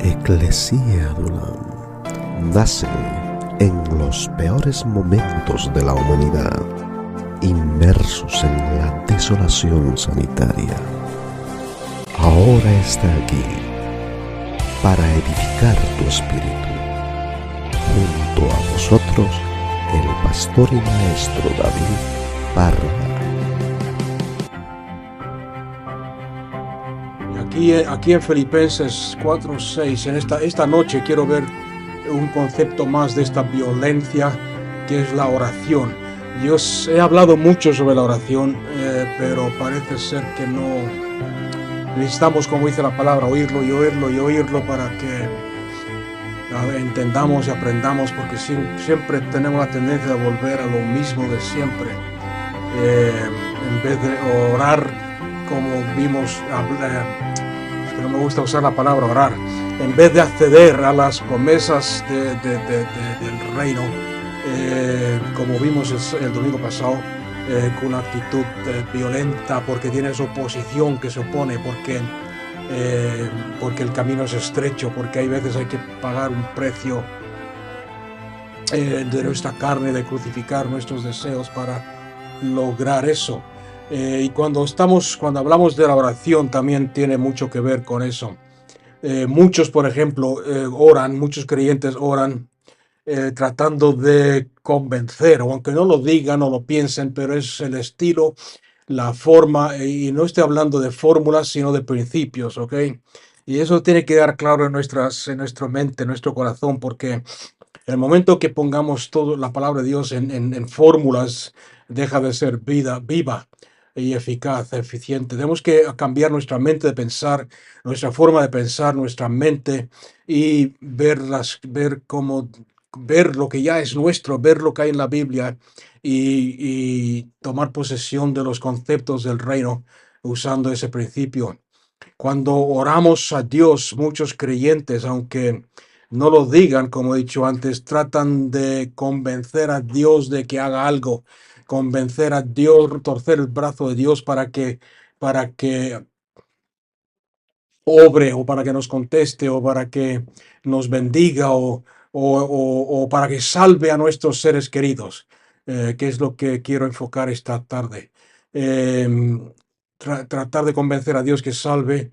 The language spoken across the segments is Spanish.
Ecclesia Dulam nace en los peores momentos de la humanidad, inmersos en la desolación sanitaria. Ahora está aquí para edificar tu espíritu. Junto a vosotros, el pastor y maestro David Parra. Aquí en Filipenses 4:6, en esta noche quiero ver un concepto más de esta violencia que es la oración. Yo he hablado mucho sobre la oración, pero parece ser que no necesitamos, como dice la palabra, oírlo y oírlo y oírlo para que entendamos y aprendamos, porque siempre tenemos la tendencia de volver a lo mismo de siempre, en vez de orar como vimos. No me gusta usar la palabra orar, en vez de acceder a las promesas del reino, como vimos el domingo pasado, con una actitud violenta, porque tienes oposición que se opone, porque el camino es estrecho, porque hay veces hay que pagar un precio de nuestra carne, de crucificar nuestros deseos para lograr eso. Y cuando hablamos de la oración, también tiene mucho que ver con eso. Muchos, por ejemplo, muchos creyentes oran tratando de convencer, o aunque no lo digan o lo piensen, pero es el estilo, la forma, y no estoy hablando de fórmulas, sino de principios, ¿ok? Y eso tiene que quedar claro en nuestra mente, en nuestro corazón, porque el momento que pongamos toda la palabra de Dios en fórmulas, deja de ser viva y eficaz, eficiente. Tenemos que cambiar nuestra mente de pensar, nuestra forma de pensar, nuestra mente, y ver lo que ya es nuestro, ver lo que hay en la Biblia, y tomar posesión de los conceptos del reino usando ese principio. Cuando oramos a Dios, muchos creyentes, aunque no lo digan, como he dicho antes, tratan de convencer a Dios de que haga algo, convencer a Dios, torcer el brazo de Dios para que obre, o para que nos conteste, o para que nos bendiga, o para que salve a nuestros seres queridos, que es lo que quiero enfocar esta tarde. Tratar de convencer a Dios que salve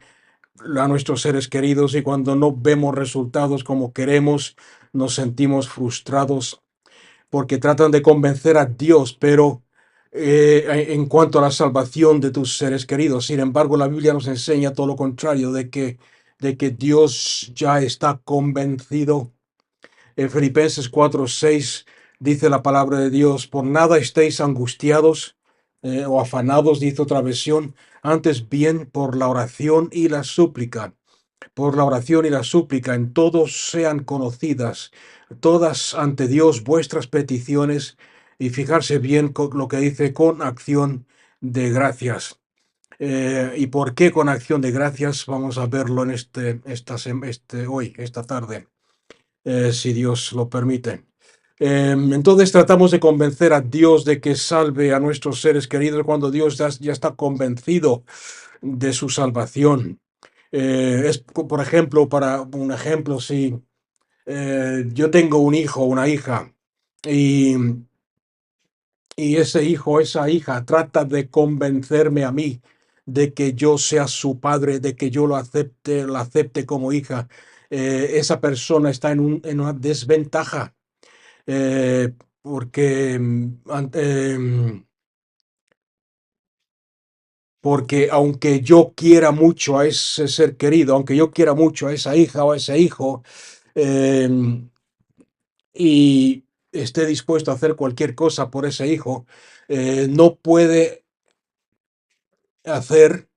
a nuestros seres queridos, y cuando no vemos resultados como queremos, nos sentimos frustrados, porque tratan de convencer a Dios, pero en cuanto a la salvación de tus seres queridos. Sin embargo, la Biblia nos enseña todo lo contrario, de que Dios ya está convencido. En Filipenses 4:6 dice la palabra de Dios: por nada estéis angustiados o afanados, dice otra versión, antes bien por la oración y la súplica, en todos sean conocidas, todas ante Dios vuestras peticiones, y fijarse bien con lo que dice: con acción de gracias. ¿Y por qué con acción de gracias? Vamos a verlo en esta tarde, si Dios lo permite. Entonces tratamos de convencer a Dios de que salve a nuestros seres queridos, cuando Dios ya está convencido de su salvación. Por ejemplo, para un ejemplo, si yo tengo un hijo o una hija, y, y ese hijo o esa hija trata de convencerme a mí de que yo sea su padre, de que yo la acepte como hija, esa persona está en una desventaja, porque porque aunque yo quiera mucho a ese ser querido, aunque yo quiera mucho a esa hija o a ese hijo, em, y esté dispuesto a hacer cualquier cosa por ese hijo, no puede hacer,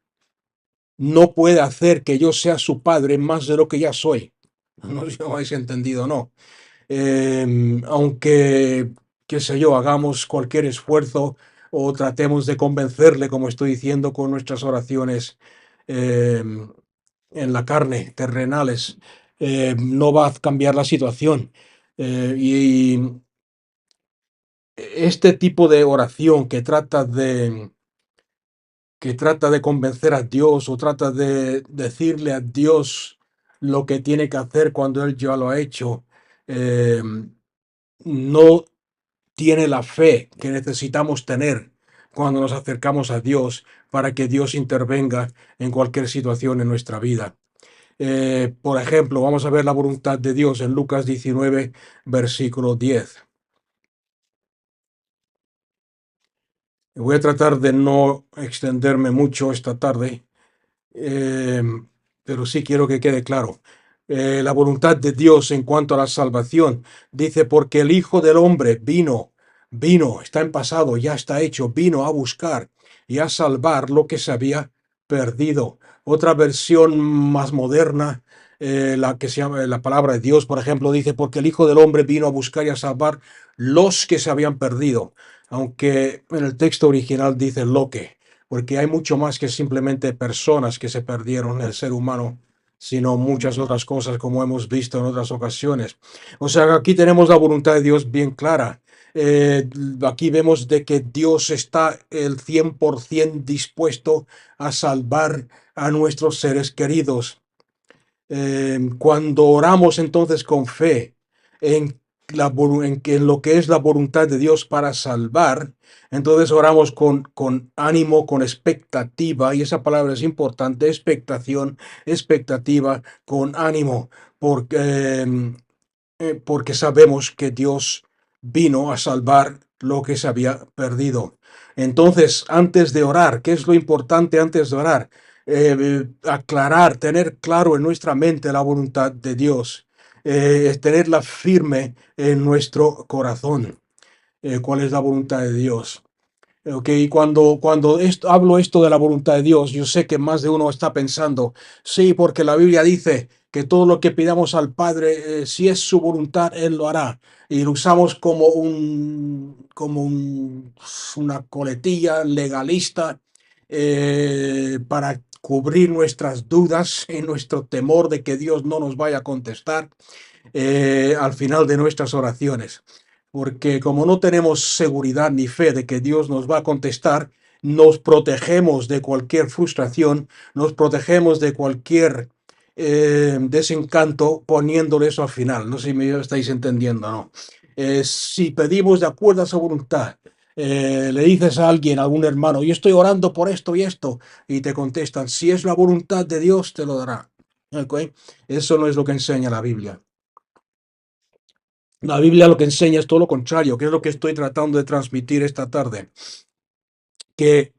no puede hacer que yo sea su padre más de lo que ya soy. No sé si lo habéis entendido o no. Aunque, qué sé yo, hagamos cualquier esfuerzo o tratemos de convencerle, como estoy diciendo, con nuestras oraciones em, en la carne, terrenales, no va a cambiar la situación. Y este tipo de oración que trata de convencer a Dios, o trata de decirle a Dios lo que tiene que hacer cuando Él ya lo ha hecho. Eh, no tiene la fe que necesitamos tener cuando nos acercamos a Dios para que Dios intervenga en cualquier situación en nuestra vida. Por ejemplo, vamos a ver la voluntad de Dios en Lucas 19, versículo 10. Voy a tratar de no extenderme mucho esta tarde, eh, pero sí quiero que quede claro. La voluntad de Dios en cuanto a la salvación dice, porque el Hijo del Hombre vino, está en pasado, ya está hecho, vino a buscar y a salvar lo que se había perdido. Otra versión más moderna, la que se llama la palabra de Dios, por ejemplo, dice, porque el Hijo del Hombre vino a buscar y a salvar los que se habían perdido, aunque en el texto original dice lo que, porque hay mucho más que simplemente personas que se perdieron, el ser humano, sino muchas otras cosas como hemos visto en otras ocasiones. O sea, aquí tenemos la voluntad de Dios bien clara. Aquí vemos de que Dios está el 100% dispuesto a salvar a nuestros seres queridos. Cuando oramos entonces con fe en, en lo que es la voluntad de Dios para salvar, entonces oramos con ánimo, con expectativa, y esa palabra es importante, expectación, expectativa, con ánimo, porque, porque sabemos que Dios vino a salvar lo que se había perdido. Entonces, antes de orar, ¿qué es lo importante antes de orar? Aclarar, tener claro en nuestra mente la voluntad de Dios, tenerla firme en nuestro corazón, cuál es la voluntad de Dios. Ok, cuando hablo esto de la voluntad de Dios, yo sé que más de uno está pensando, sí, porque la Biblia dice que todo lo que pidamos al Padre, si es su voluntad, Él lo hará. Y lo usamos una coletilla legalista, para cubrir nuestras dudas y nuestro temor de que Dios no nos vaya a contestar al final de nuestras oraciones. Porque como no tenemos seguridad ni fe de que Dios nos va a contestar, nos protegemos de cualquier frustración, nos protegemos de cualquier desencanto poniéndole eso al final. No sé si me estáis entendiendo, ¿no? Si pedimos de acuerdo a su voluntad, le dices a alguien, a algún hermano, yo estoy orando por esto y esto, y te contestan, si es la voluntad de Dios, te lo dará. ¿Okay? Eso no es lo que enseña la Biblia. La Biblia lo que enseña es todo lo contrario, que es lo que estoy tratando de transmitir esta tarde, que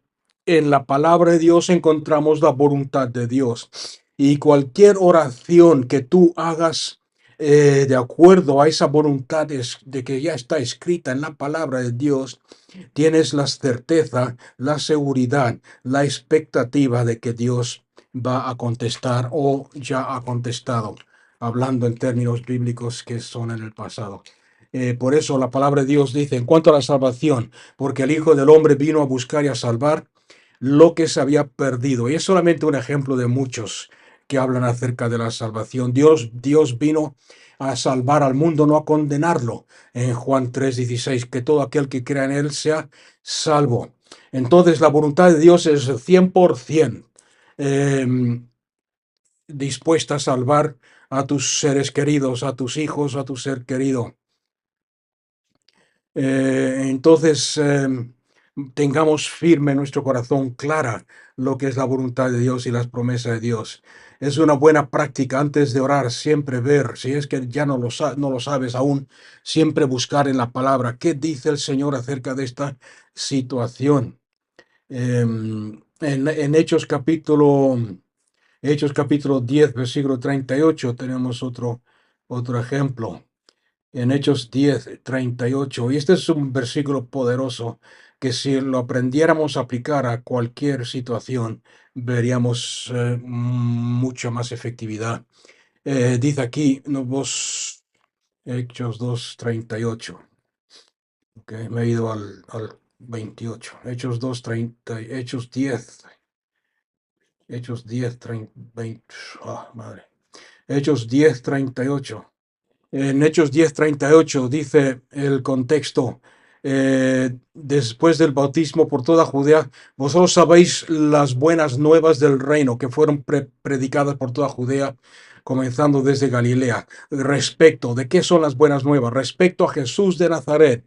en la palabra de Dios encontramos la voluntad de Dios. Y cualquier oración que tú hagas de acuerdo a esa voluntad de que ya está escrita en la palabra de Dios, tienes la certeza, la seguridad, la expectativa de que Dios va a contestar o ya ha contestado, hablando en términos bíblicos que son en el pasado. Por eso la palabra de Dios dice, en cuanto a la salvación, porque el Hijo del Hombre vino a buscar y a salvar lo que se había perdido. Y es solamente un ejemplo de muchos que hablan acerca de la salvación. Dios vino a salvar al mundo, no a condenarlo. En Juan 3:16, que todo aquel que crea en él sea salvo. Entonces la voluntad de Dios es 100% eh, dispuesta a salvar a tus seres queridos, a tus hijos, a tu ser querido. Entonces, tengamos firme en nuestro corazón clara lo que es la voluntad de Dios y las promesas de Dios. Es una buena práctica antes de orar, siempre ver, si es que ya no lo sabes aún, siempre buscar en la palabra qué dice el Señor acerca de esta situación. En Hechos capítulo 10, versículo 38, tenemos otro ejemplo en Hechos 10:38. Y este es un versículo poderoso que si lo aprendiéramos a aplicar a cualquier situación, veríamos mucha más efectividad. Dice aquí, no, Hechos 2:38. Okay, me he ido al 28. Hechos 10, 30, 20. Madre. Hechos 10:38. En Hechos 10:38 dice el contexto, después del bautismo por toda Judea. Vosotros sabéis las buenas nuevas del reino que fueron predicadas por toda Judea, comenzando desde Galilea. Respecto de qué son las buenas nuevas, respecto a Jesús de Nazaret,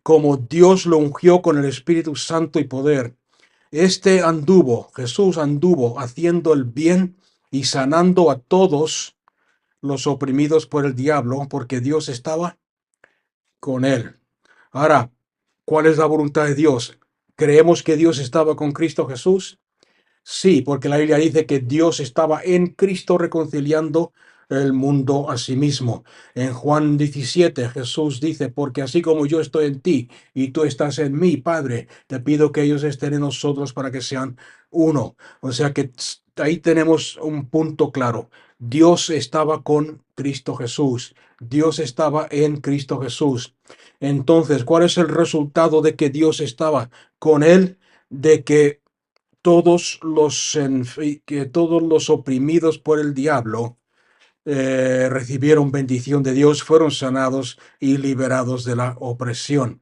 como Dios lo ungió con el Espíritu Santo y poder. Jesús anduvo haciendo el bien y sanando a todos los oprimidos por el diablo, porque Dios estaba con él. Ahora, ¿cuál es la voluntad de Dios? ¿Creemos que Dios estaba con Cristo Jesús? Sí, porque la Biblia dice que Dios estaba en Cristo reconciliando el mundo a sí mismo. En Juan 17, Jesús dice, porque así como yo estoy en ti y tú estás en mí, Padre, te pido que ellos estén en nosotros para que sean uno. O sea que ahí tenemos un punto claro. Dios estaba con Cristo Jesús. Dios estaba en Cristo Jesús. Entonces, ¿cuál es el resultado de que Dios estaba con él? De que todos los oprimidos por el diablo recibieron bendición de Dios, fueron sanados y liberados de la opresión.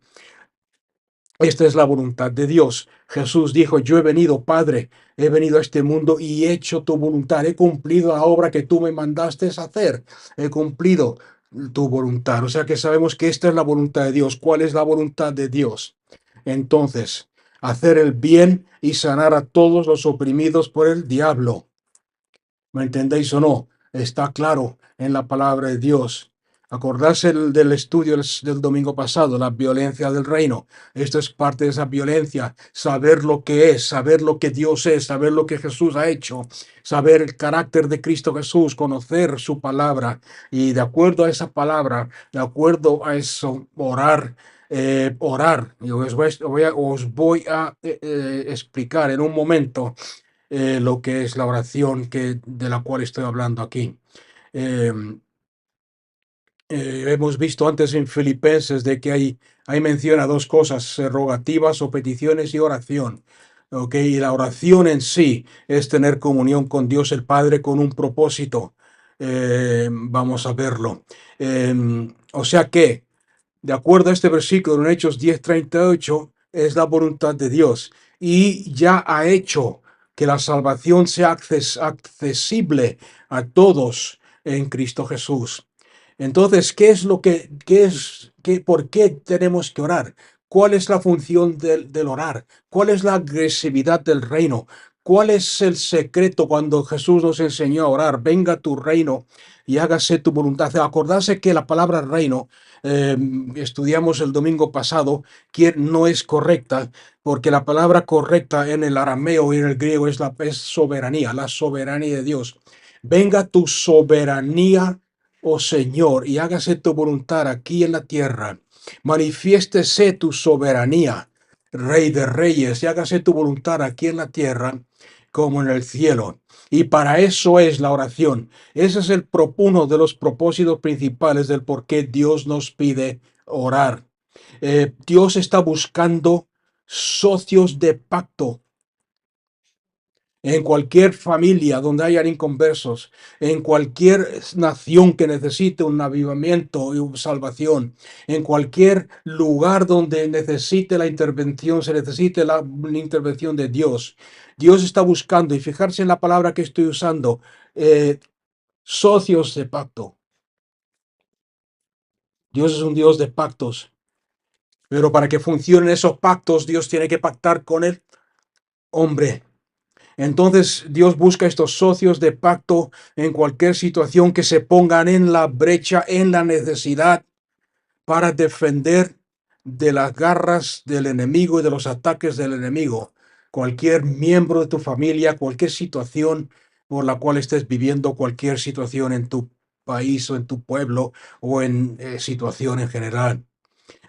Esta es la voluntad de Dios. Jesús dijo, yo he venido, Padre, he venido a este mundo y he hecho tu voluntad, he cumplido la obra que tú me mandaste hacer, he cumplido tu voluntad. O sea que sabemos que esta es la voluntad de Dios. ¿Cuál es la voluntad de Dios? Entonces, hacer el bien y sanar a todos los oprimidos por el diablo. ¿Me entendéis o no? Está claro en la palabra de Dios. Acordarse del estudio del domingo pasado, la violencia del reino. Esto es parte de esa violencia. Saber lo que es, saber lo que Dios es, saber lo que Jesús ha hecho, saber el carácter de Cristo Jesús, conocer su palabra y de acuerdo a esa palabra, de acuerdo a eso, orar. Y os voy a explicar en un momento lo que es la oración de la cual estoy hablando aquí. Eh, Hemos visto antes en Filipenses de que hay mención a dos cosas, rogativas o peticiones y oración. ¿Ok? Y la oración en sí es tener comunión con Dios el Padre con un propósito. Vamos a verlo. O sea que de acuerdo a este versículo en Hechos 10:38, es la voluntad de Dios y ya ha hecho que la salvación sea accesible a todos en Cristo Jesús. Entonces, ¿por qué tenemos que orar? ¿Cuál es la función del orar? ¿Cuál es la agresividad del reino? ¿Cuál es el secreto cuando Jesús nos enseñó a orar? Venga tu reino y hágase tu voluntad. Acordarse que la palabra reino, eh, estudiamos el domingo pasado, que no es correcta, porque la palabra correcta en el arameo y en el griego es soberanía, la soberanía de Dios. Venga tu soberanía, oh Señor, y hágase tu voluntad aquí en la tierra. Manifiéstese tu soberanía, Rey de Reyes, y hágase tu voluntad aquí en la tierra como en el cielo. Y para eso es la oración. Ese es uno de los propósitos principales del por qué Dios nos pide orar. Dios está buscando socios de pacto en cualquier familia donde hayan inconversos, en cualquier nación que necesite un avivamiento y una salvación, en cualquier lugar donde necesite la intervención, se necesite la intervención de Dios. Dios está buscando, y fijarse en la palabra que estoy usando, socios de pacto. Dios es un Dios de pactos, pero para que funcionen esos pactos, Dios tiene que pactar con el hombre. Entonces Dios busca estos socios de pacto en cualquier situación que se pongan en la brecha, en la necesidad, para defender de las garras del enemigo y de los ataques del enemigo. Cualquier miembro de tu familia, cualquier situación por la cual estés viviendo, cualquier situación en tu país o en tu pueblo o en situación en general.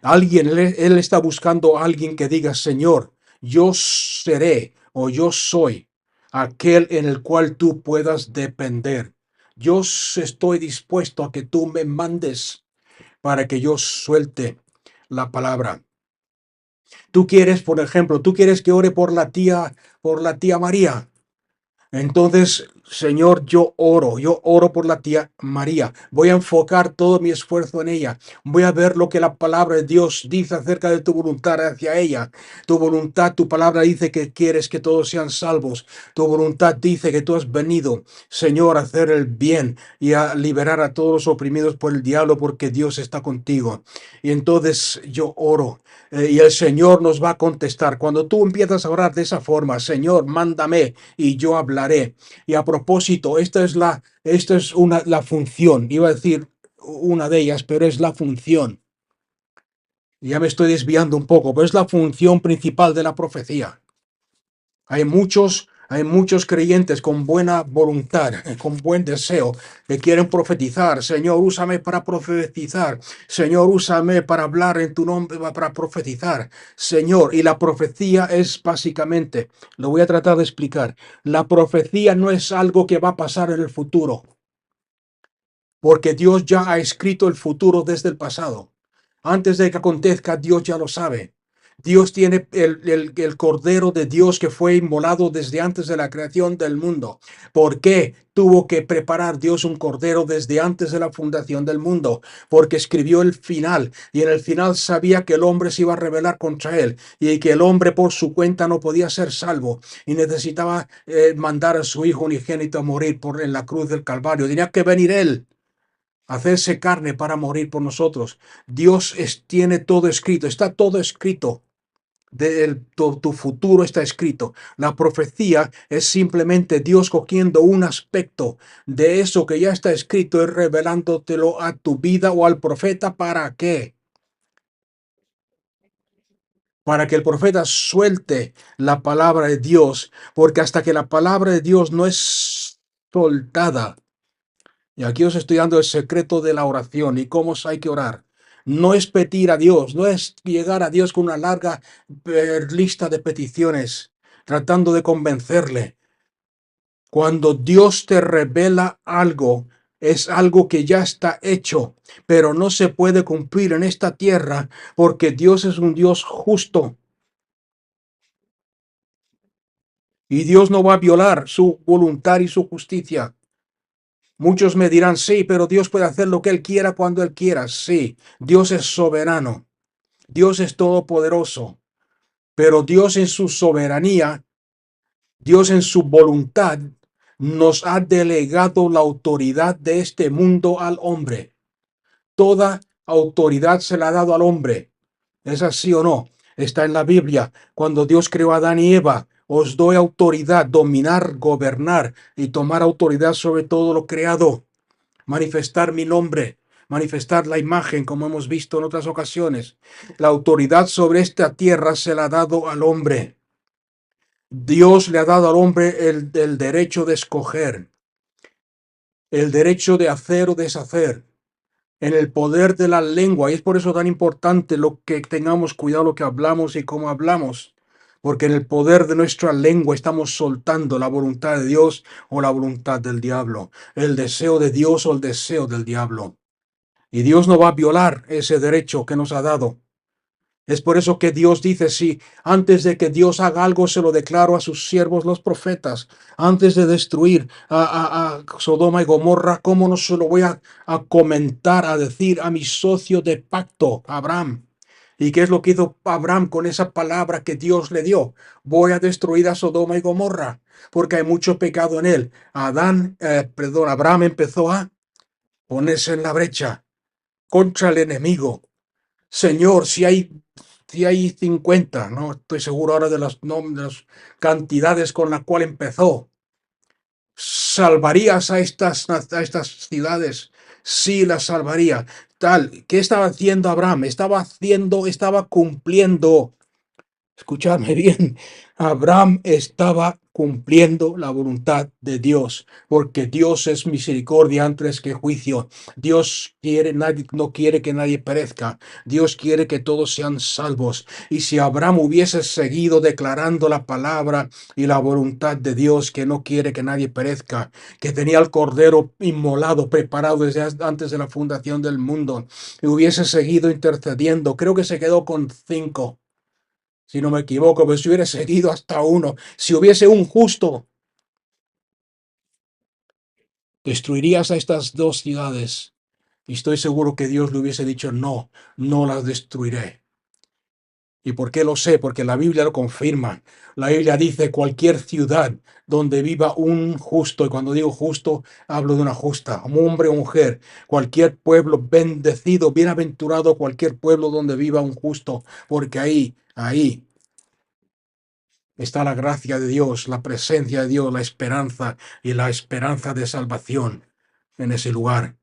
Él está buscando a alguien que diga, Señor, yo seré o yo soy aquel en el cual tú puedas depender. Yo estoy dispuesto a que tú me mandes para que yo suelte la palabra. Tú quieres, por ejemplo, tú quieres que ore por la tía María. Entonces, Señor, yo oro por la tía María. Voy a enfocar todo mi esfuerzo en ella. Voy a ver lo que la palabra de Dios dice acerca de tu voluntad hacia ella. Tu voluntad, tu palabra dice que quieres que todos sean salvos. Tu voluntad dice que tú has venido, Señor, a hacer el bien y a liberar a todos los oprimidos por el diablo porque Dios está contigo. Y entonces yo oro. Y el Señor nos va a contestar. Cuando tú empiezas a orar de esa forma, Señor, mándame y yo hablaré. Y a propósito, esta es la función, iba a decir una de ellas, pero es la función. Ya me estoy desviando un poco, pero es la función principal de la profecía. Hay muchos creyentes con buena voluntad, con buen deseo, que quieren profetizar. Señor, úsame para profetizar. Señor, úsame para hablar en tu nombre, para profetizar. Señor, y la profecía es básicamente, lo voy a tratar de explicar, la profecía no es algo que va a pasar en el futuro, porque Dios ya ha escrito el futuro desde el pasado. Antes de que acontezca, Dios ya lo sabe. Dios tiene el Cordero de Dios que fue inmolado desde antes de la creación del mundo. ¿Por qué tuvo que preparar Dios un Cordero desde antes de la fundación del mundo? Porque escribió el final y en el final sabía que el hombre se iba a rebelar contra él y que el hombre por su cuenta no podía ser salvo y necesitaba mandar a su Hijo unigénito a morir en la cruz del Calvario. Tenía que venir él, hacerse carne para morir por nosotros. Dios tiene todo escrito, está todo escrito. Tu futuro está escrito. La profecía es simplemente Dios cogiendo un aspecto de eso que ya está escrito y revelándotelo a tu vida o al profeta. ¿Para qué? Para que el profeta suelte la palabra de Dios, porque hasta que la palabra de Dios no es soltada, y aquí os estoy dando el secreto de la oración y cómo hay que orar. No es pedir a Dios, no es llegar a Dios con una larga lista de peticiones, tratando de convencerle. Cuando Dios te revela algo, es algo que ya está hecho, pero no se puede cumplir en esta tierra porque Dios es un Dios justo y Dios no va a violar su voluntad y su justicia. Muchos me dirán, sí, pero Dios puede hacer lo que Él quiera cuando Él quiera. Sí, Dios es soberano, Dios es todopoderoso, pero Dios en su soberanía, Dios en su voluntad, nos ha delegado la autoridad de este mundo al hombre. Toda autoridad se la ha dado al hombre. ¿Es así o no? Está en la Biblia. Cuando Dios creó a Adán y Eva, os doy autoridad, dominar, gobernar y tomar autoridad sobre todo lo creado, manifestar mi nombre, manifestar la imagen, como hemos visto en otras ocasiones. La autoridad sobre esta tierra se la ha dado al hombre. Dios le ha dado al hombre el derecho de escoger, el derecho de hacer o deshacer, en el poder de la lengua. Y es por eso tan importante lo que tengamos cuidado lo que hablamos y cómo hablamos. Porque en el poder de nuestra lengua estamos soltando la voluntad de Dios o la voluntad del diablo, el deseo de Dios o el deseo del diablo. Y Dios no va a violar ese derecho que nos ha dado. Es por eso que Dios dice, sí, antes de que Dios haga algo, se lo declaro a sus siervos los profetas. Antes de destruir a Sodoma y Gomorra, ¿cómo no se lo voy a comentar, a decir a mi socio de pacto, Abraham? ¿Y qué es lo que hizo Abraham con esa palabra que Dios le dio? Voy a destruir a Sodoma y Gomorra, porque hay mucho pecado en él. Abraham empezó a ponerse en la brecha contra el enemigo. Señor, si hay 50, no estoy seguro ahora de de las cantidades con las cuales empezó, ¿salvarías a estas ciudades? Sí, las salvaría. Tal, ¿qué estaba haciendo Abraham? Estaba cumpliendo. Escuchadme bien, Abraham estaba cumpliendo la voluntad de Dios, porque Dios es misericordia antes que juicio. No quiere que nadie perezca. Dios quiere que todos sean salvos. Y si Abraham hubiese seguido declarando la palabra y la voluntad de Dios, que no quiere que nadie perezca, que tenía el cordero inmolado preparado desde antes de la fundación del mundo, y hubiese seguido intercediendo, creo que se quedó con 5, si no me equivoco, pero si hubiera seguido hasta uno, si hubiese un justo, destruirías a estas dos ciudades. Y estoy seguro que Dios le hubiese dicho, no, no las destruiré. ¿Y por qué lo sé? Porque la Biblia lo confirma. La Biblia dice cualquier ciudad donde viva un justo, y cuando digo justo, hablo de una justa, un hombre o mujer, cualquier pueblo bendecido, bienaventurado, cualquier pueblo donde viva un justo, porque ahí está la gracia de Dios, la presencia de Dios, la esperanza y la esperanza de salvación en ese lugar.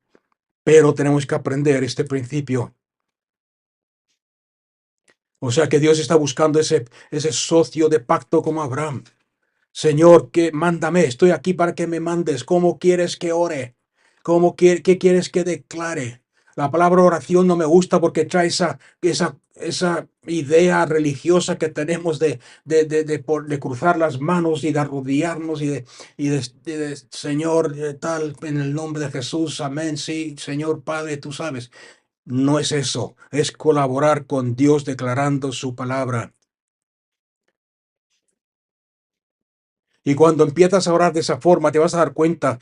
Pero tenemos que aprender este principio. O sea que Dios está buscando ese socio de pacto como Abraham. Señor, que mándame, estoy aquí para que me mandes. ¿Cómo quieres que ore? ¿Qué quieres que declare? La palabra oración no me gusta porque trae esa idea religiosa que tenemos de cruzar las manos y de arrodillarnos y de Señor, tal, en el nombre de Jesús, amén, sí, Señor Padre, tú sabes. No es eso, es colaborar con Dios declarando su palabra. Y cuando empiezas a orar de esa forma, te vas a dar cuenta,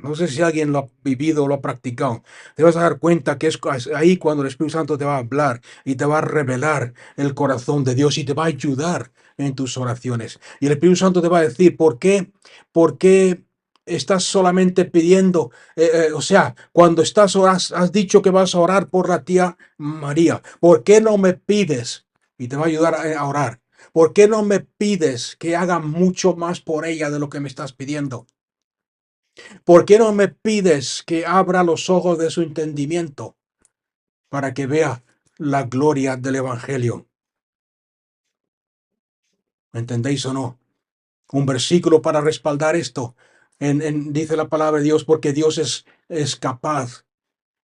no sé si alguien lo ha vivido o lo ha practicado, te vas a dar cuenta que es ahí cuando el Espíritu Santo te va a hablar y te va a revelar el corazón de Dios y te va a ayudar en tus oraciones. Y el Espíritu Santo te va a decir, ¿por qué estás solamente pidiendo? O sea, cuando has dicho que vas a orar por la tía María, ¿por qué no me pides? Y te va a ayudar a orar. ¿Por qué no me pides que haga mucho más por ella de lo que me estás pidiendo? ¿Por qué no me pides que abra los ojos de su entendimiento para que vea la gloria del Evangelio? ¿Me entendéis o no? Un versículo para respaldar esto. Dice la palabra de Dios, porque Dios es capaz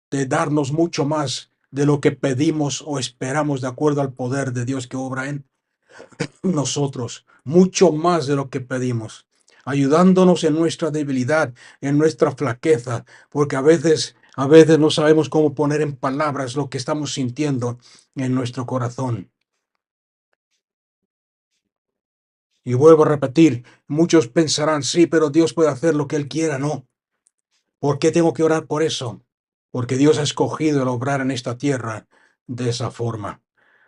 de darnos mucho más de lo que pedimos o esperamos de acuerdo al poder de Dios que obra en nosotros, mucho más de lo que pedimos, ayudándonos en nuestra debilidad, en nuestra flaqueza, porque a veces no sabemos cómo poner en palabras lo que estamos sintiendo en nuestro corazón. Y vuelvo a repetir, muchos pensarán, sí, pero Dios puede hacer lo que Él quiera, no. ¿Por qué tengo que orar por eso? Porque Dios ha escogido el obrar en esta tierra de esa forma.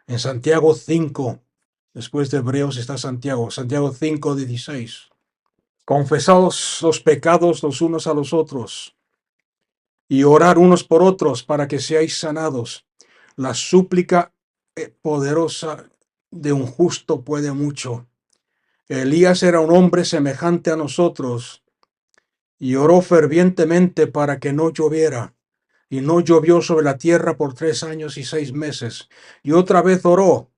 En Santiago 5, después de Hebreos está Santiago 5:16. Confesaos los pecados los unos a los otros y orar unos por otros para que seáis sanados. La súplica poderosa de un justo puede mucho. Elías era un hombre semejante a nosotros y oró fervientemente para que no lloviera. Y no llovió sobre la tierra por 3 años y 6 meses. Y otra vez oró,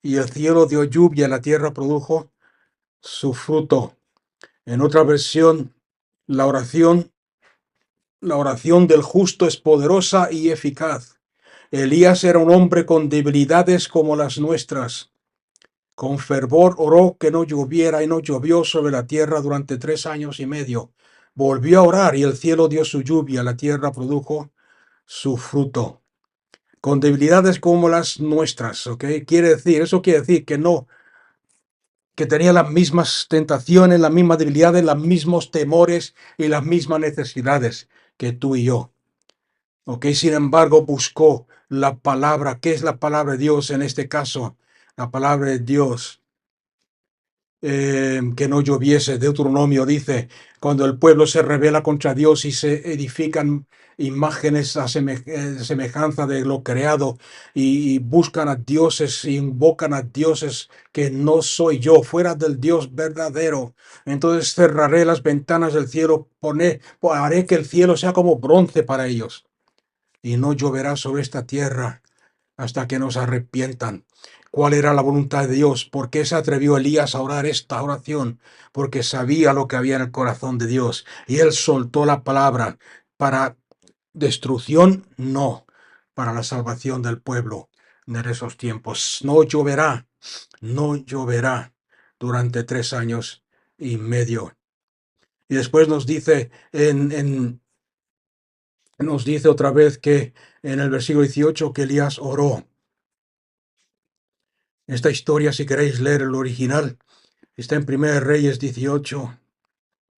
y el cielo dio lluvia y la tierra produjo su fruto. En otra versión, la oración La oración del justo es poderosa y eficaz. Elías era un hombre con debilidades como las nuestras. Con fervor oró que no lloviera y no llovió sobre la tierra durante 3 años y medio. Volvió a orar y el cielo dio su lluvia, la tierra produjo su fruto. Con debilidades como las nuestras, ¿ok? Eso quiere decir que no, que tenía las mismas tentaciones, las mismas debilidades, los mismos temores y las mismas necesidades que tú y yo. Ok, sin embargo, buscó la palabra. ¿Qué es la palabra de Dios en este caso? La palabra de Dios, que no lloviese. Deuteronomio dice, cuando el pueblo se rebela contra Dios y se edifican imágenes a semejanza de lo creado y buscan a dioses y invocan a dioses que no soy yo, fuera del Dios verdadero. Entonces cerraré las ventanas del cielo, haré que el cielo sea como bronce para ellos y no lloverá sobre esta tierra hasta que nos arrepientan. ¿Cuál era la voluntad de Dios? ¿Por qué se atrevió Elías a orar esta oración? Porque sabía lo que había en el corazón de Dios y él soltó la palabra para destrucción, no, para la salvación del pueblo en esos tiempos. No lloverá durante 3 años y medio. Y después nos dice otra vez que en el versículo 18 que Elías oró. Esta historia, si queréis leer el original, está en 1 Reyes 18.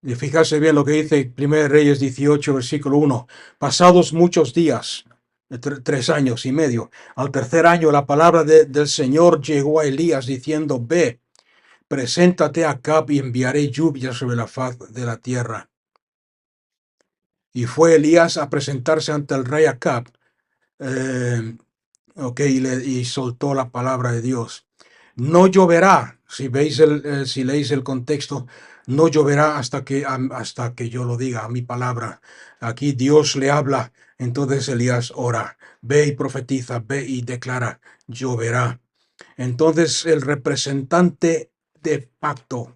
Y fijarse bien lo que dice 1 Reyes 18, versículo 1. Pasados muchos días, 3 años y medio, al tercer año la palabra del Señor llegó a Elías diciendo, ve, preséntate a Acab y enviaré lluvia sobre la faz de la tierra. Y fue Elías a presentarse ante el rey Acab, y soltó la palabra de Dios. No lloverá, si leéis el contexto, no lloverá hasta que yo lo diga, a mi palabra. Aquí Dios le habla, entonces Elías ora, ve y profetiza, ve y declara, lloverá. Entonces el representante del pacto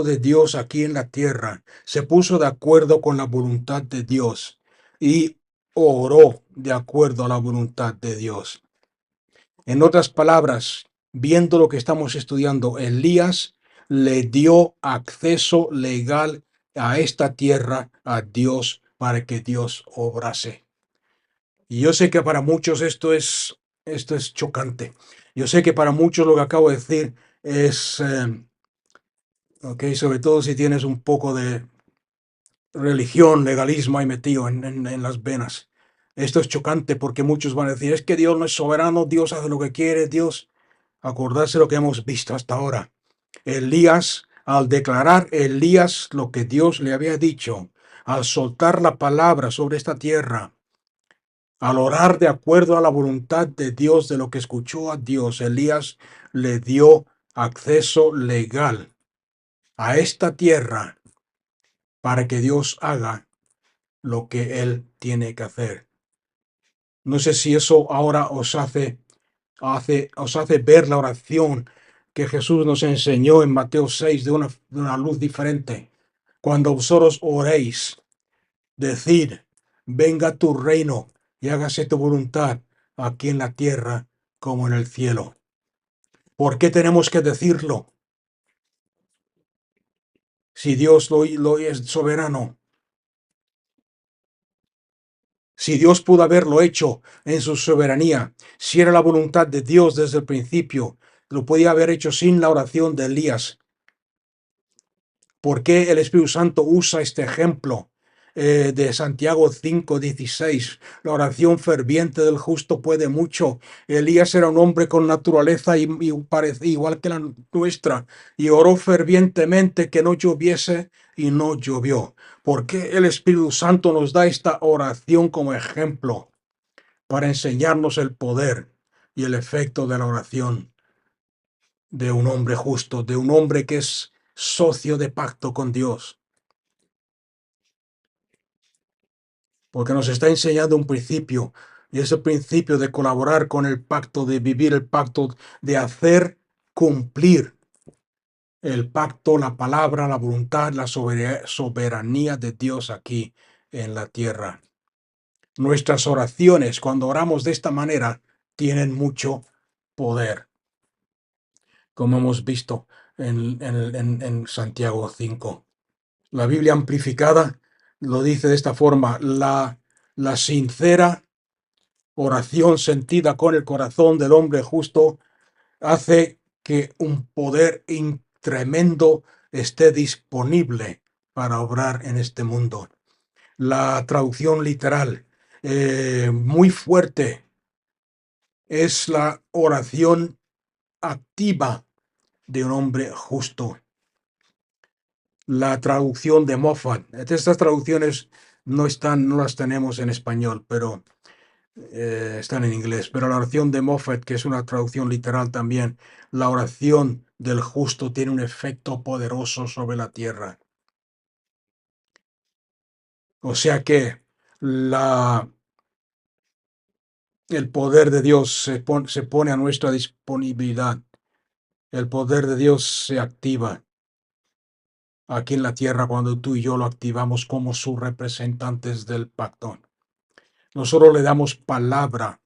de Dios aquí en la tierra, se puso de acuerdo con la voluntad de Dios y oró de acuerdo a la voluntad de Dios. En otras palabras, viendo lo que estamos estudiando, Elías le dio acceso legal a esta tierra a Dios para que Dios obrase. Y yo sé que para muchos esto es chocante. Yo sé que para muchos lo que acabo de decir es, sobre todo si tienes un poco de religión, legalismo ahí metido en las venas. Esto es chocante porque muchos van a decir, es que Dios no es soberano, Dios hace lo que quiere, Dios. Acordarse lo que hemos visto hasta ahora. Elías, al declarar Elías lo que Dios le había dicho, al soltar la palabra sobre esta tierra, al orar de acuerdo a la voluntad de Dios, de lo que escuchó a Dios, Elías le dio acceso legal a esta tierra para que Dios haga lo que él tiene que hacer. No sé si eso ahora os hace ver la oración que Jesús nos enseñó en Mateo 6 de una luz diferente. Cuando vosotros oréis, decid, venga tu reino y hágase tu voluntad aquí en la tierra como en el cielo. ¿Por qué tenemos que decirlo? Si Dios lo es soberano. Si Dios pudo haberlo hecho en su soberanía, si era la voluntad de Dios desde el principio, lo podía haber hecho sin la oración de Elías. ¿Por qué el Espíritu Santo usa este ejemplo de Santiago 5:16? La oración ferviente del justo puede mucho. Elías era un hombre con naturaleza igual que la nuestra y oró fervientemente que no lloviese y no llovió. ¿Por qué el Espíritu Santo nos da esta oración como ejemplo? Para enseñarnos el poder y el efecto de la oración de un hombre justo, de un hombre que es socio de pacto con Dios. Porque nos está enseñando un principio, y ese principio de colaborar con el pacto, de vivir el pacto, de hacer cumplir el pacto, la palabra, la voluntad, la soberanía de Dios aquí en la tierra. Nuestras oraciones, cuando oramos de esta manera, tienen mucho poder, como hemos visto en Santiago 5. La Biblia amplificada lo dice de esta forma: la sincera oración sentida con el corazón del hombre justo hace que un poder tremendo esté disponible para obrar en este mundo. La traducción literal, muy fuerte, es la oración activa de un hombre justo. La traducción de Moffat. Estas traducciones no las tenemos en español, pero están en inglés. Pero la oración de Moffat, que es una traducción literal también, la oración del justo tiene un efecto poderoso sobre la tierra. O sea que el poder de Dios se pone a nuestra disponibilidad. El poder de Dios se activa aquí en la tierra cuando tú y yo lo activamos como sus representantes del pacto. Nosotros le damos palabra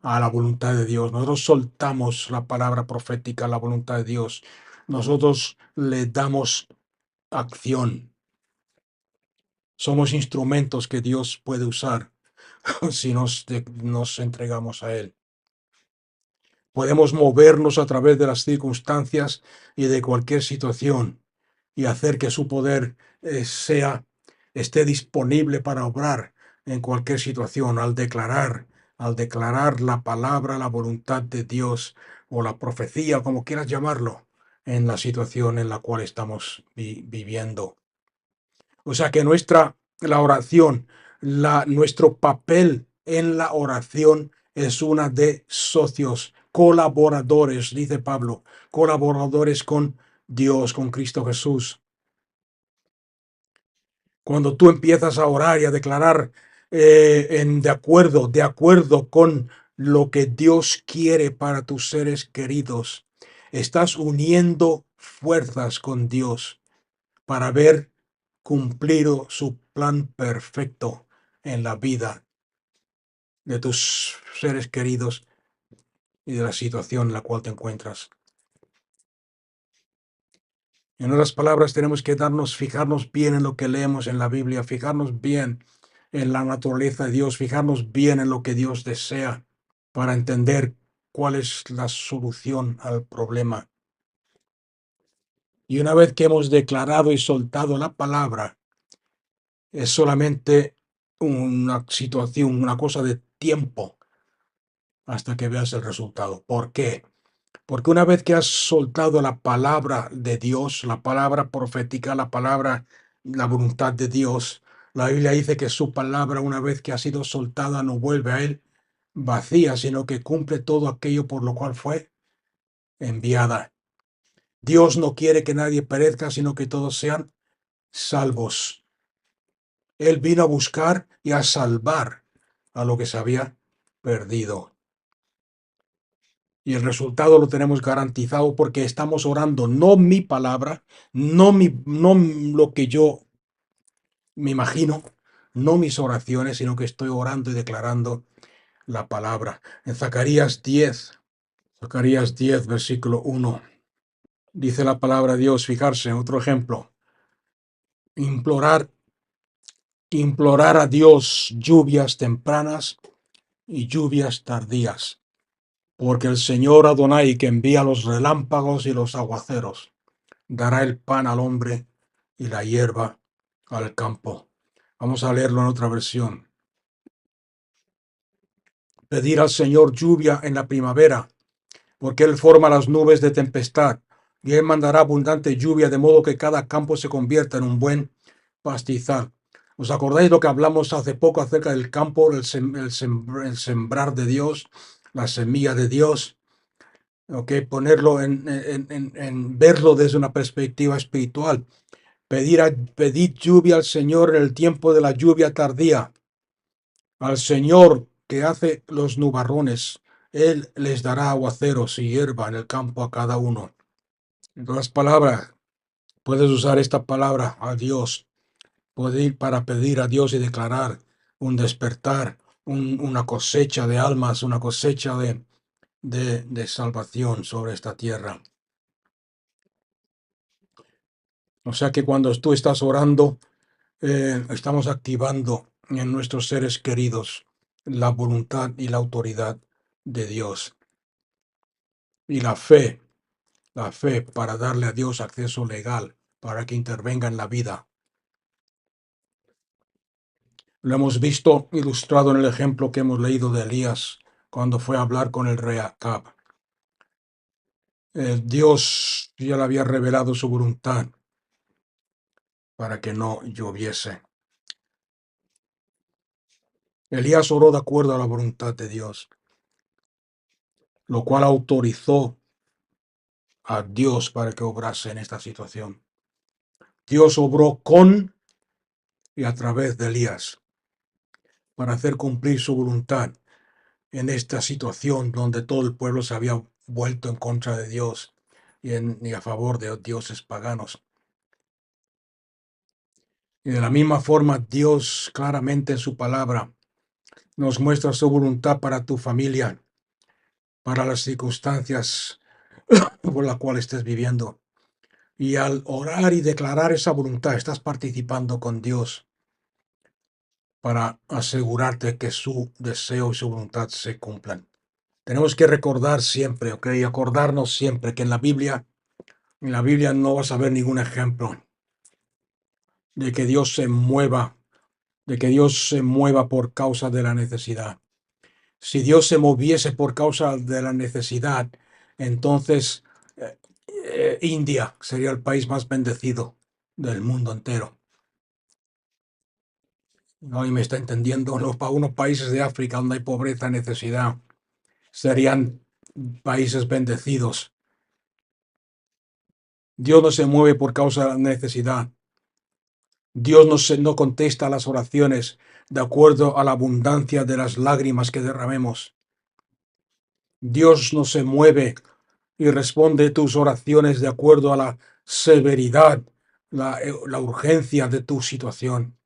a la voluntad de Dios. Nosotros soltamos la palabra profética a la voluntad de Dios. Nosotros le damos acción. Somos instrumentos que Dios puede usar si nos entregamos a Él. Podemos movernos a través de las circunstancias y de cualquier situación y hacer que su poder esté disponible para obrar en cualquier situación al declarar la palabra, la voluntad de Dios o la profecía, como quieras llamarlo, en la situación en la cual estamos viviendo. O sea que la oración, nuestro papel en la oración es una de socios, colaboradores, dice Pablo, colaboradores con Dios, con Cristo Jesús. Cuando tú empiezas a orar y a declarar de acuerdo con lo que Dios quiere para tus seres queridos, estás uniendo fuerzas con Dios para ver cumplido su plan perfecto en la vida de tus seres queridos y de la situación en la cual te encuentras. En otras palabras, tenemos que fijarnos bien en lo que leemos en la Biblia, fijarnos bien en la naturaleza de Dios, fijarnos bien en lo que Dios desea para entender cuál es la solución al problema. Y una vez que hemos declarado y soltado la palabra, es solamente una situación, una cosa de tiempo hasta que veas el resultado. ¿Por qué? Porque una vez que has soltado la palabra de Dios, la palabra profética, la voluntad de Dios, la Biblia dice que su palabra, una vez que ha sido soltada, no vuelve a él vacía, sino que cumple todo aquello por lo cual fue enviada. Dios no quiere que nadie perezca, sino que todos sean salvos. Él vino a buscar y a salvar a lo que se había perdido. Y el resultado lo tenemos garantizado porque estamos orando no mi palabra, no lo que yo me imagino, no mis oraciones, sino que estoy orando y declarando la palabra. En Zacarías 10, versículo 1, dice la palabra de Dios, fijarse, otro ejemplo, implorar a Dios lluvias tempranas y lluvias tardías, porque el Señor Adonai, que envía los relámpagos y los aguaceros, dará el pan al hombre y la hierba al campo. Vamos a leerlo en otra versión. Pedir al Señor lluvia en la primavera, porque Él forma las nubes de tempestad, y Él mandará abundante lluvia, de modo que cada campo se convierta en un buen pastizal. ¿Os acordáis lo que hablamos hace poco acerca del campo, el sembrar de Dios, la semilla de Dios? Ponerlo en verlo desde una perspectiva espiritual. Pedid lluvia al Señor en el tiempo de la lluvia tardía. Al Señor que hace los nubarrones, Él les dará aguaceros y hierba en el campo a cada uno. En otras palabras, puedes usar esta palabra a Dios. Puedes ir para pedir a Dios y declarar un despertar, una cosecha de almas, una cosecha de salvación sobre esta tierra. O sea que cuando tú estás orando, estamos activando en nuestros seres queridos la voluntad y la autoridad de Dios. Y la fe para darle a Dios acceso legal, para que intervenga en la vida. Lo hemos visto ilustrado en el ejemplo que hemos leído de Elías, cuando fue a hablar con el rey Acab. Dios ya le había revelado su voluntad para que no lloviese. Elías oró de acuerdo a la voluntad de Dios, lo cual autorizó a Dios para que obrase en esta situación. Dios obró con y a través de Elías para hacer cumplir su voluntad en esta situación donde todo el pueblo se había vuelto en contra de Dios y a favor de dioses paganos. Y de la misma forma, Dios claramente en su palabra nos muestra su voluntad para tu familia, para las circunstancias por las cuales estés viviendo. Y al orar y declarar esa voluntad, estás participando con Dios para asegurarte que su deseo y su voluntad se cumplan. Tenemos que recordar siempre, acordarnos siempre que en la Biblia no vas a ver ningún ejemplo de que Dios se mueva, de que Dios se mueva por causa de la necesidad. Si Dios se moviese por causa de la necesidad, entonces eh, India sería el país más bendecido del mundo entero. ¿No? Y me está entendiendo, unos países de África donde hay pobreza, necesidad, serían países bendecidos. Dios no se mueve por causa de la necesidad. Dios no contesta las oraciones de acuerdo a la abundancia de las lágrimas que derramemos. Dios no se mueve y responde tus oraciones de acuerdo a la severidad, la urgencia de tu situación.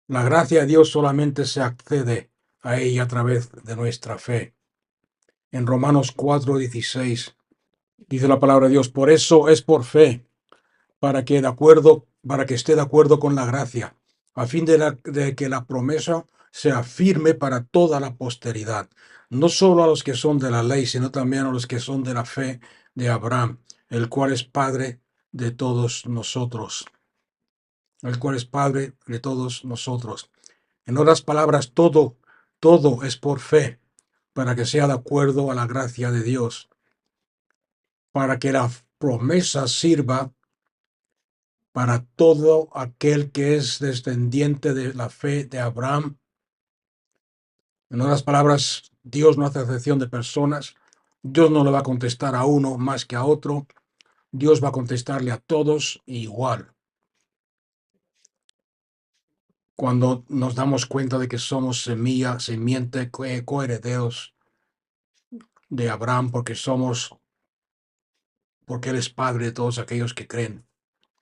La gracia de Dios solamente se accede a ella a través de nuestra fe. En Romanos 4:16 dice la palabra de Dios, por eso es por fe, para que esté de acuerdo con la gracia, a fin de que la promesa sea firme para toda la posteridad, no solo a los que son de la ley, sino también a los que son de la fe de Abraham, el cual es Padre de todos nosotros. El cual es Padre de todos nosotros. En otras palabras, todo es por fe, para que sea de acuerdo a la gracia de Dios, para que la promesa sirva para todo aquel que es descendiente de la fe de Abraham. En otras palabras, Dios no hace acepción de personas. Dios no le va a contestar a uno más que a otro. Dios va a contestarle a todos igual. Cuando nos damos cuenta de que somos semilla, simiente, coherederos de Abraham, porque Él es Padre de todos aquellos que creen,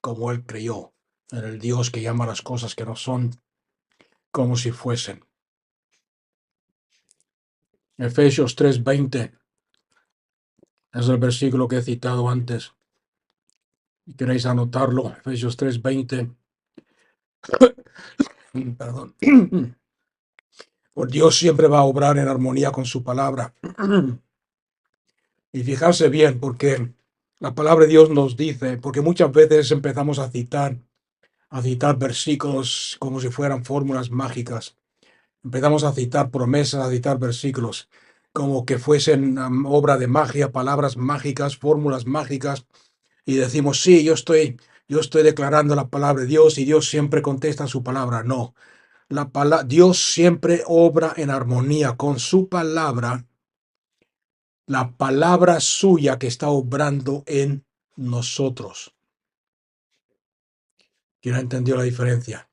como Él creyó, en el Dios que llama las cosas que no son como si fuesen. Efesios 3:20 es el versículo que he citado antes. Si queréis anotarlo, Efesios 3:20. Perdón. Pues Dios siempre va a obrar en armonía con su palabra. Y fijarse bien, porque la palabra de Dios nos dice, porque muchas veces empezamos a citar versículos como si fueran fórmulas mágicas. Empezamos a citar promesas, a citar versículos, como que fuesen obra de magia, palabras mágicas, fórmulas mágicas, y decimos, sí, yo estoy declarando la palabra de Dios y Dios siempre contesta su palabra. No, Dios siempre obra en armonía con su palabra, la palabra suya que está obrando en nosotros. ¿Quién ha entendido la diferencia?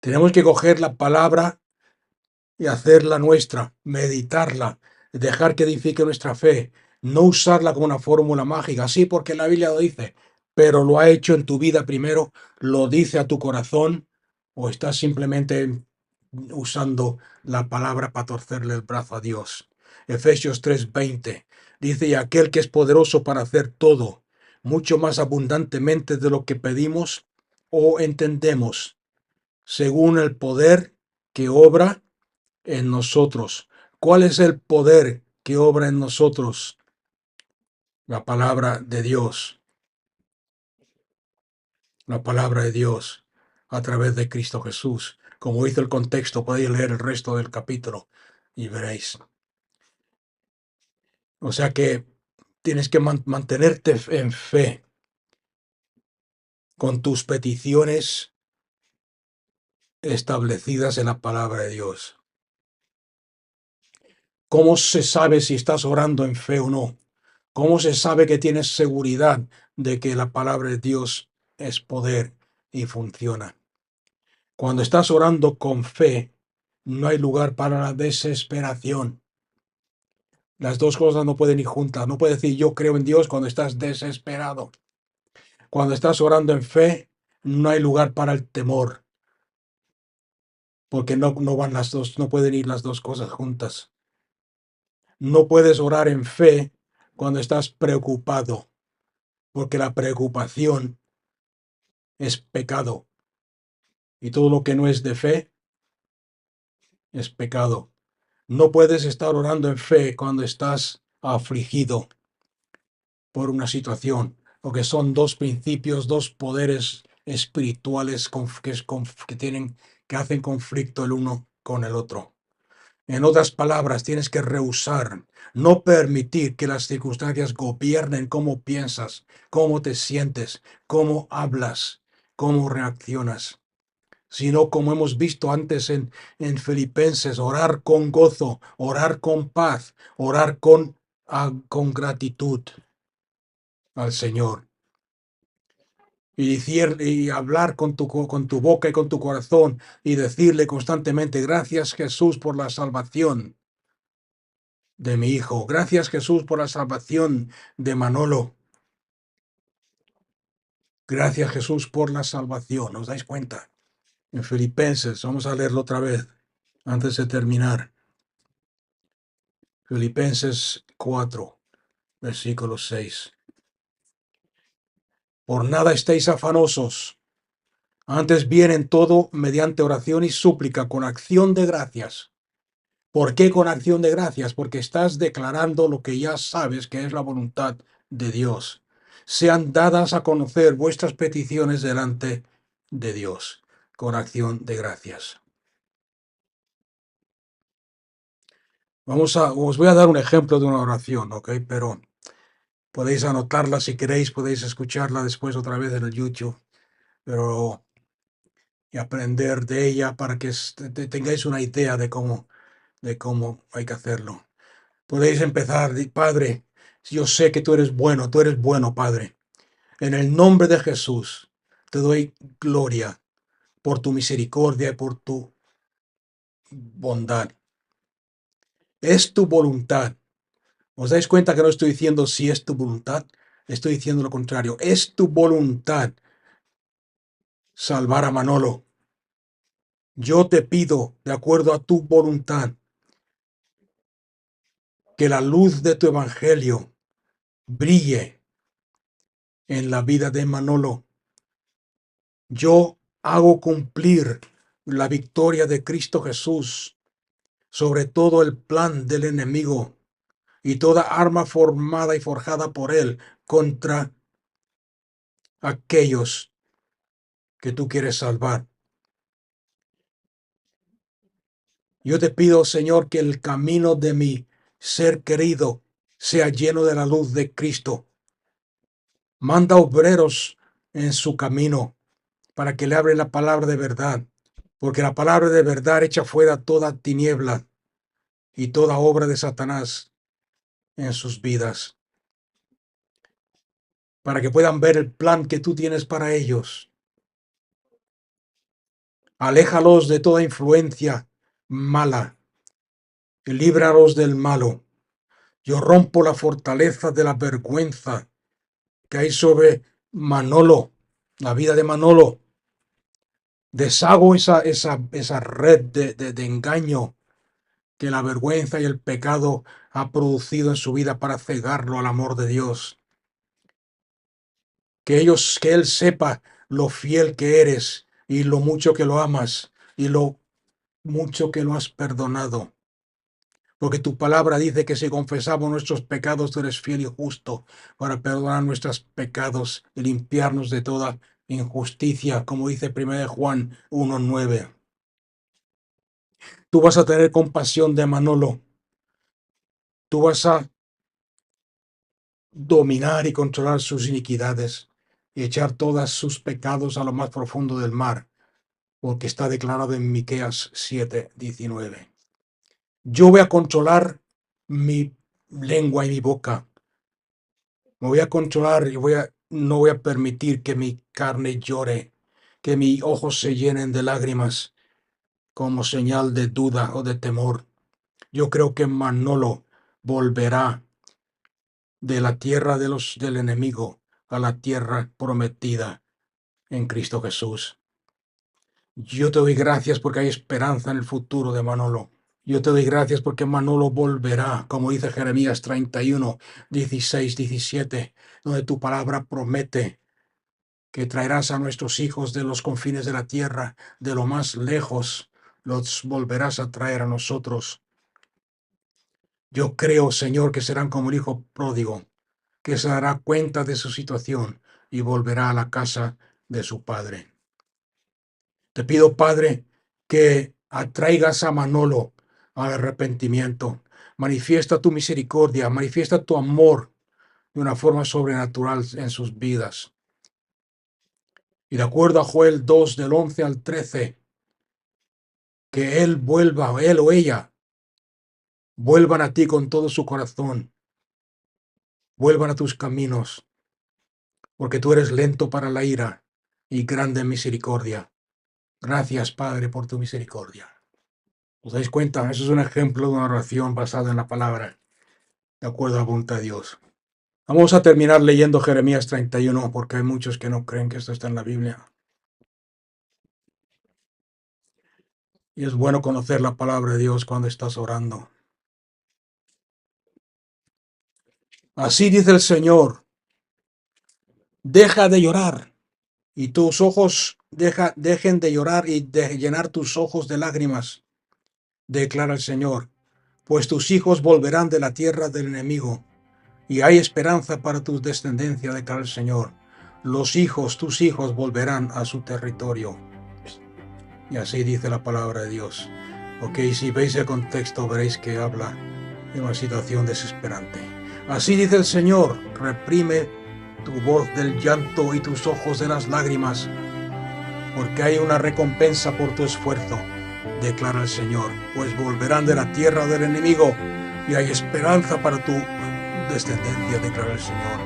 Tenemos que coger la palabra y hacerla nuestra, meditarla, dejar que edifique nuestra fe, no usarla como una fórmula mágica, sí, porque la Biblia lo dice, pero lo ha hecho en tu vida primero, lo dice a tu corazón, o estás simplemente usando la palabra para torcerle el brazo a Dios. Efesios 3:20 dice, y aquel que es poderoso para hacer todo, mucho más abundantemente de lo que pedimos o entendemos, según el poder que obra en nosotros. ¿Cuál es el poder que obra en nosotros? La palabra de Dios. La palabra de Dios a través de Cristo Jesús. Como dice el contexto, podéis leer el resto del capítulo y veréis. O sea que tienes que mantenerte en fe con tus peticiones establecidas en la palabra de Dios. ¿Cómo se sabe si estás orando en fe o no? ¿Cómo se sabe que tienes seguridad de que la palabra de Dios es poder y funciona? Cuando estás orando con fe, no hay lugar para la desesperación. Las dos cosas no pueden ir juntas. No puedes decir yo creo en Dios cuando estás desesperado. Cuando estás orando en fe, no hay lugar para el temor. Porque no van las dos, no pueden ir las dos cosas juntas. No puedes orar en fe cuando estás preocupado, porque la preocupación es pecado. Y todo lo que no es de fe es pecado. No puedes estar orando en fe cuando estás afligido por una situación, porque son dos principios, dos poderes espirituales que hacen conflicto el uno con el otro. En otras palabras, tienes que rehusar, no permitir que las circunstancias gobiernen cómo piensas, cómo te sientes, cómo hablas, cómo reaccionas, sino como hemos visto antes en Filipenses, orar con gozo, orar con paz, orar con gratitud al Señor. Y hablar con tu boca y con tu corazón y decirle constantemente, gracias Jesús por la salvación de mi hijo. Gracias Jesús por la salvación de Manolo. Gracias Jesús por la salvación. ¿Os dais cuenta? En Filipenses, vamos a leerlo otra vez antes de terminar. Filipenses 4, versículo 6. Por nada estéis afanosos, antes bien en todo, mediante oración y súplica, con acción de gracias. ¿Por qué con acción de gracias? Porque estás declarando lo que ya sabes que es la voluntad de Dios. Sean dadas a conocer vuestras peticiones delante de Dios, con acción de gracias. Os voy a dar un ejemplo de una oración, ¿ok? Pero podéis anotarla si queréis, podéis escucharla después otra vez en el YouTube, pero y aprender de ella para que tengáis una idea de cómo hay que hacerlo. Podéis empezar, Padre, yo sé que tú eres bueno, Padre. En el nombre de Jesús, te doy gloria por tu misericordia y por tu bondad. Es tu voluntad. ¿Os dais cuenta que no estoy diciendo si es tu voluntad? Estoy diciendo lo contrario. Es tu voluntad salvar a Manolo. Yo te pido, de acuerdo a tu voluntad, que la luz de tu evangelio brille en la vida de Manolo. Yo hago cumplir la victoria de Cristo Jesús sobre todo el plan del enemigo y toda arma formada y forjada por él contra aquellos que tú quieres salvar. Yo te pido, Señor, que el camino de mi ser querido sea lleno de la luz de Cristo. Manda obreros en su camino para que le abren la palabra de verdad, porque la palabra de verdad echa fuera toda tiniebla y toda obra de Satanás en sus vidas, para que puedan ver el plan que tú tienes para ellos. Aléjalos de toda influencia mala y líbralos del malo. Yo rompo la fortaleza de la vergüenza que hay sobre Manolo, la vida de Manolo. Deshago esa red de engaño que la vergüenza y el pecado ha producido en su vida para cegarlo al amor de Dios. Que él sepa lo fiel que eres y lo mucho que lo amas y lo mucho que lo has perdonado. Porque tu palabra dice que si confesamos nuestros pecados, tú eres fiel y justo para perdonar nuestros pecados y limpiarnos de toda injusticia, como dice 1 Juan 1:9. Tú vas a tener compasión de Manolo. Tú vas a dominar y controlar sus iniquidades y echar todos sus pecados a lo más profundo del mar, porque está declarado en Miqueas 7:19. Yo voy a controlar mi lengua y mi boca. Me voy a controlar y no voy a permitir que mi carne llore, que mis ojos se llenen de lágrimas como señal de duda o de temor. Yo creo que Manolo volverá de la tierra del enemigo a la tierra prometida en Cristo Jesús. Yo te doy gracias porque hay esperanza en el futuro de Manolo. Yo te doy gracias porque Manolo volverá, como dice Jeremías 31, 16, 17, donde tu palabra promete que traerás a nuestros hijos de los confines de la tierra, de lo más lejos, los volverás a traer a nosotros. Yo creo, Señor, que serán como el hijo pródigo, que se dará cuenta de su situación y volverá a la casa de su Padre. Te pido, Padre, que atraigas a Manolo al arrepentimiento. Manifiesta tu misericordia, manifiesta tu amor de una forma sobrenatural en sus vidas. Y de acuerdo a Joel 2, del 11 al 13, que él vuelva, él o ella, vuelvan a ti con todo su corazón, vuelvan a tus caminos, porque tú eres lento para la ira y grande en misericordia. Gracias, Padre, por tu misericordia. ¿Os dais cuenta? Eso es un ejemplo de una oración basada en la palabra, de acuerdo a la voluntad de Dios. Vamos a terminar leyendo Jeremías 31, porque hay muchos que no creen que esto está en la Biblia. Y es bueno conocer la palabra de Dios cuando estás orando. Así dice el Señor: deja de llorar, y tus ojos dejen de llorar y de llenar tus ojos de lágrimas, declara el Señor, pues tus hijos volverán de la tierra del enemigo, y hay esperanza para tu descendencia, declara el Señor. Tus hijos volverán a su territorio. Y así dice la palabra de Dios. Ok, si veis el contexto veréis que habla de una situación desesperante. Así dice el Señor: reprime tu voz del llanto y tus ojos de las lágrimas, porque hay una recompensa por tu esfuerzo, declara el Señor, pues volverán de la tierra del enemigo, y hay esperanza para tu descendencia, declara el Señor.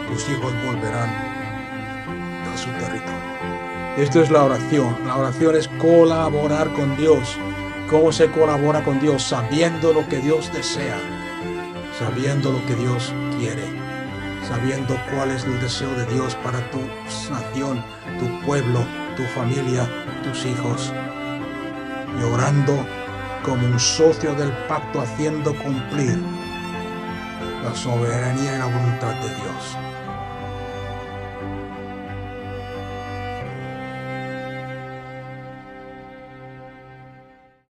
Tus hijos volverán a su territorio. Esto es la oración. La oración es colaborar con Dios. ¿Cómo se colabora con Dios? Sabiendo lo que Dios desea, sabiendo lo que Dios quiere, sabiendo cuál es el deseo de Dios para tu nación, tu pueblo, tu familia, tus hijos, y orando como un socio del pacto, haciendo cumplir la soberanía y la voluntad de Dios.